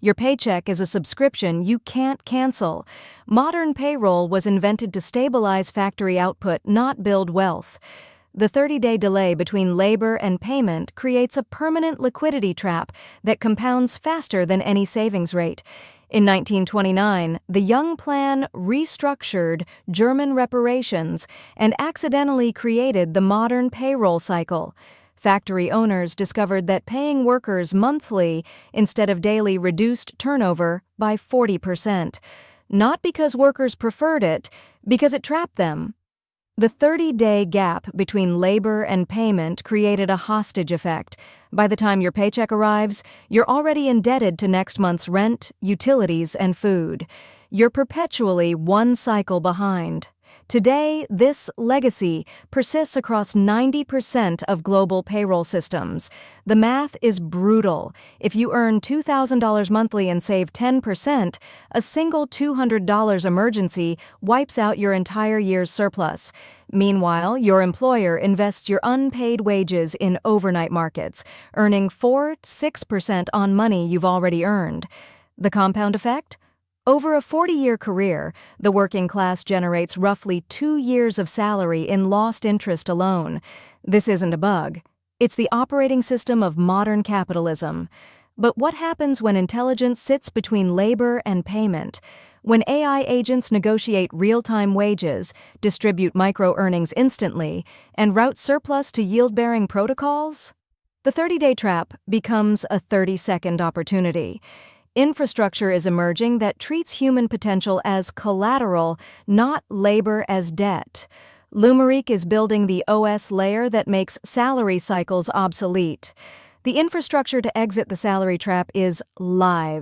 Your paycheck is a subscription you can't cancel. Modern payroll was invented to stabilize factory output, not build wealth. The 30-day delay between labor and payment creates a permanent liquidity trap that compounds faster than any savings rate. In 1929, the Young Plan restructured German reparations and accidentally created the modern payroll cycle. Factory owners discovered that paying workers monthly instead of daily reduced turnover by 40%. Not because workers preferred it, because it trapped them. The 30-day gap between labor and payment created a hostage effect. By the time your paycheck arrives, you're already indebted to next month's rent, utilities, and food. You're perpetually one cycle behind. Today, this legacy persists across 90% of global payroll systems. The math is brutal. If you earn $2,000 monthly and save 10%, a single $200 emergency wipes out your entire year's surplus. Meanwhile, your employer invests your unpaid wages in overnight markets, earning 4–6% on money you've already earned. The compound effect? Over a 40-year career, the working class generates roughly 2 years of salary in lost interest alone. This isn't a bug. It's the operating system of modern capitalism. But what happens when intelligence sits between labor and payment? When AI agents negotiate real-time wages, distribute micro-earnings instantly, and route surplus to yield-bearing protocols? The 30-day trap becomes a 30-second opportunity. Infrastructure is emerging that treats human potential as collateral, not labor as debt. Lumariq is building the OS layer that makes salary cycles obsolete. The infrastructure to exit the salary trap is live.